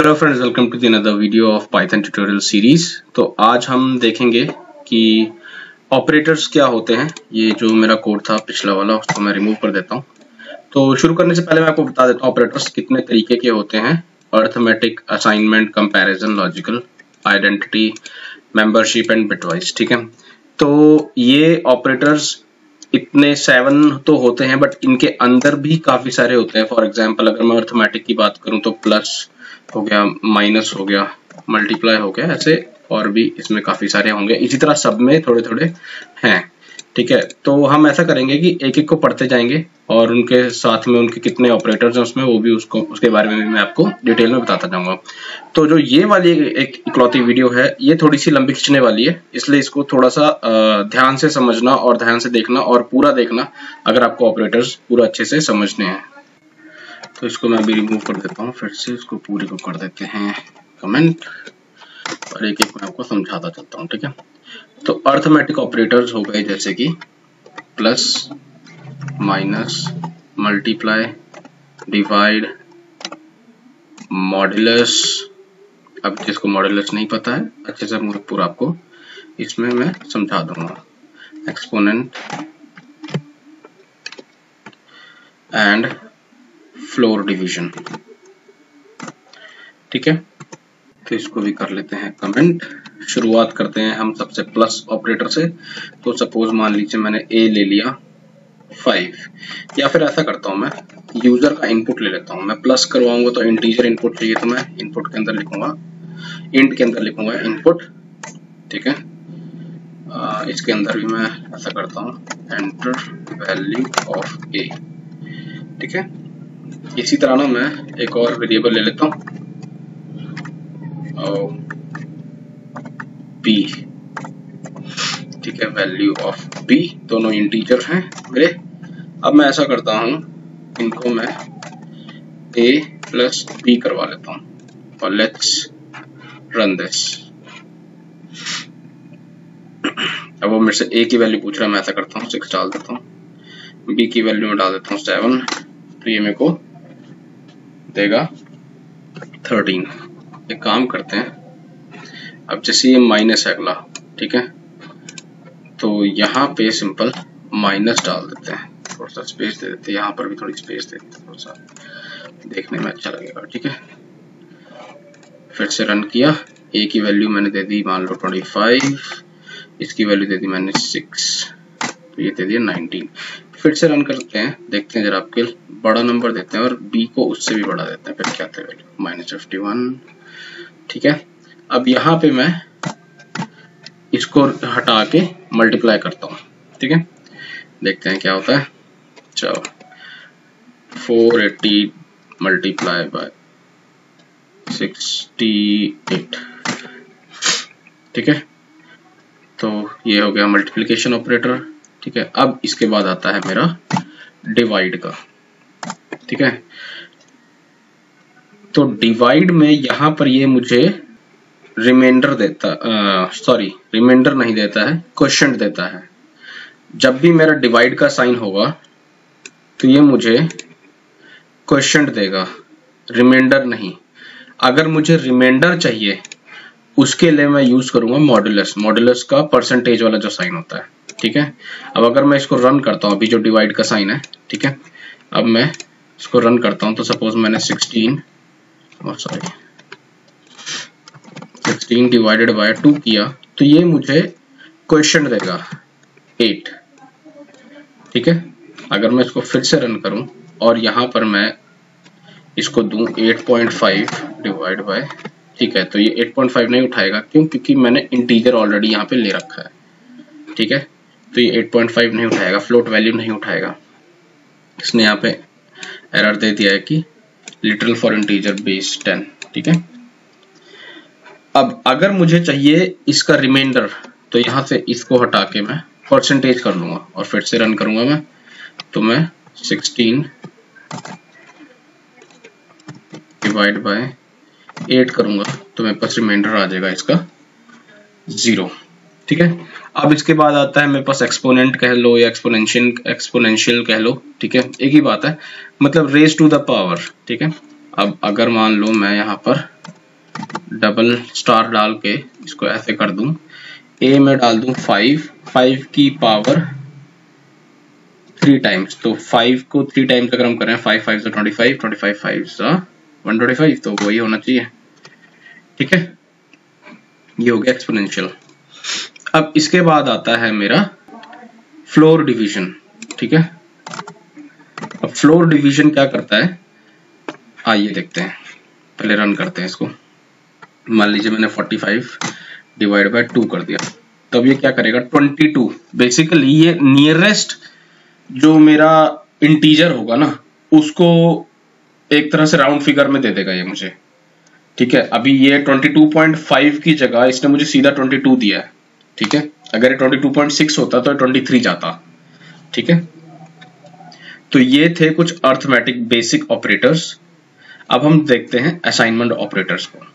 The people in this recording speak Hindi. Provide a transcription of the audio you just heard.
Hello friends, welcome to the another video of Python tutorial series. तो आज हम देखेंगे कि ऑपरेटर्स क्या होते हैं। ये जो मेरा कोड था पिछला वाला, उसको मैं रिमूव कर देता हूँ। तो शुरू करने से पहले मैं आपको बता देता हूँ ऑपरेटर्स कितने तरीके के होते हैं। Arithmetic, assignment, comparison, logical, identity, membership and bitwise. ठीक है, तो ये ऑपरेटर्स इतने 7 तो होते हैं, बट इनके अंदर भी काफी सारे होते हैं। फॉर एग्जांपल अगर मैं अर्थमेटिक की बात करूं तो प्लस हो गया, माइनस हो गया, मल्टीप्लाई हो गया, ऐसे और भी इसमें काफी सारे होंगे। इसी तरह सब में थोड़े थोड़े हैं। ठीक है, तो हम ऐसा करेंगे कि एक एक को पढ़ते जाएंगे और उनके साथ में उनके कितने ऑपरेटर्स हैं उसमें, वो भी उसके बारे में भी मैं आपको डिटेल में बताता जाऊंगा। तो जो ये वाली एक इकलौती वीडियो है, ये थोड़ी सी लंबी खींचने वाली है, इसलिए इसको थोड़ा सा ध्यान से समझना और ध्यान से देखना और पूरा देखना अगर आपको ऑपरेटर्स पूरा अच्छे से समझने हैं। तो इसको मैं अभी रिमूव कर देता हूँ, फिर से इसको पूरी को कर देते हैं कमेंट और एक एक मैं आपको समझाता चलता हूँ। ठीक है, तो अर्थमेटिक ऑपरेटर्स हो गए जैसे कि plus, minus, multiply, divide, modulus. अब जिसको मॉड्यूलस नहीं पता है अच्छे से पूरा आपको इसमें मैं समझा दूंगा। Exponent and floor division. ठीक है, तो इसको भी कर लेते हैं कमेंट। शुरुआत करते हैं हम सबसे प्लस ऑपरेटर से। तो सपोज मान लीजिए मैंने a ले लिया 5, या फिर ऐसा करता हूं मैं यूजर का इनपुट ले लेता हूं। मैं प्लस करवाऊंगा तो इंटीजर इनपुट चाहिए, तो मैं इनपुट के अंदर लिखूंगा, इंट के अंदर लिखूंगा इनपुट। ठीक है, इसके अंदर भी मैं ऐसा करता हूं, एंटर वैल्यू ऑफ a। ठीक है, इसी तरह ना मैं एक और वेरिएबल ले लेता हूं b। ठीक है, वैल्यू ऑफ b, दोनों इंटीजर हैं मेरे। अब मैं ऐसा करता हूं, इनको मैं a प्लस b करवा लेता हूं और लेट्स रन दिस। अब वो मेरे से a की वैल्यू पूछ रहा है, मैं ऐसा करता हूँ 6 डाल देता हूँ, b की वैल्यू में डाल देता हूँ 7, तो ये मेरे को देगा 13। एक काम करते हैं, अब जैसे ये माइनस है अगला, ठीक है, तो यहाँ पे सिंपल माइनस डाल देते हैं, थोड़ा सा स्पेस दे देते हैं, यहाँ पर भी थोड़ी स्पेस दे देते हैं, थोड़ा सा देखने में अच्छा लगेगा। ठीक है, फिर से रन किया, a की वैल्यू मैंने दे दी मान लो 25, इसकी वैल्यू दे दी मैंने 6, तो ये दे दिया 19। फिर से रन करते हैं, देखते हैं जरा आपके बड़ा नंबर देते हैं और b को उससे भी बड़ा देते हैं, फिर क्या आता है वैल्यू -51। ठीक है, अब यहाँ पे मैं इसको हटा के मल्टीप्लाई करता हूँ। ठीक है, देखते हैं क्या होता है। चलो 480 मल्टीप्लाई बाय 68। ठीक है, तो ये हो गया मल्टीप्लिकेशन ऑपरेटर। ठीक है, अब इसके बाद आता है मेरा डिवाइड का। ठीक है, तो डिवाइड में यहां पर ये मुझे रिमाइंडर देता, रिमाइंडर नहीं देता है, क्वोशिएंट देता है। जब भी मेरा डिवाइड का साइन होगा तो ये मुझे क्वोशिएंट देगा, रिमाइंडर नहीं। अगर मुझे रिमाइंडर चाहिए उसके लिए मैं यूज करूंगा मॉड्यूलस, मॉड्यूलस का परसेंटेज वाला जो साइन होता है। ठीक है, अब अगर मैं इसको रन करता हूं, अभी जो डिवाइड का साइन है, ठीक है, अब मैं इसको रन करता हूं, तो सपोज मैंने 16 डिवाइडेड बाय 2 किया, तो ये मुझे क्वोशिएंट देगा 8। ठीक है, अगर मैं इसको फिर से रन करूं और यहां पर मैं इसको दूं 8.5 डिवाइड बाय, ठीक है, तो ये 8.5 नहीं उठाएगा, क्यों? क्योंकि मैंने इंटीजर ऑलरेडी यहाँ पे ले रखा है। ठीक है, तो ये 8.5 नहीं उठाएगा, फ्लोट वैल्यू नहीं उठाएगा। इसने यहाँ पे एरर दे दिया है कि लिटरल फॉर इंटीजर बेस 10। ठीक है, अब अगर मुझे चाहिए इसका रिमाइंडर, तो यहाँ से इसको हटा के मैं परसेंटेज कर लूंगा और फिर से रन करूंगा मैं, तो मैं 16 डिवाइड बाय 8 करूंगा, तो मेरे पास रिमाइंडर आ जाएगा इसका 0। ठीक है, अब इसके बाद आता है मेरे पास एक्सपोनेंट कह लो या एक्सपोनेंशियल कह लो। ठीक है, एक ही बात है, मतलब रेज टू द पावर। ठीक है, अब अगर मान लो मैं यहाँ पर डबल स्टार डाल के इसको ऐसे कर दूं, a में डाल दूं 5 की पावर 3 टाइम्स, तो 5 को 3 टाइम्स अगर हम करें 5 5 25, 25 5 125, तो वही होना चाहिए। ठीक है, ये हो गया एक्सपोनेंशियल। अब इसके बाद आता है मेरा फ्लोर डिवीजन। ठीक है, अब फ्लोर डिवीजन क्या करता है, आइए देखते हैं। पहले रन करते हैं इसको। मान लीजिए मैंने 45 डिवाइड बाय 2 कर दिया, तब ये क्या करेगा 22। बेसिकली ये नियरेस्ट जो मेरा इंटीजर होगा ना, उसको एक तरह से राउंड फिगर में दे देगा ये मुझे। ठीक है, अभी ये 22.5 की जगह इसने मुझे सीधा 22 दिया है। ठीक है, अगर ये 22.6 होता तो 23 जाता। ठीक है, तो ये थे कुछ अर्थमेटिक बेसिक ऑपरेटर्स। अब हम देखते हैं असाइनमेंट ऑपरेटर्स को।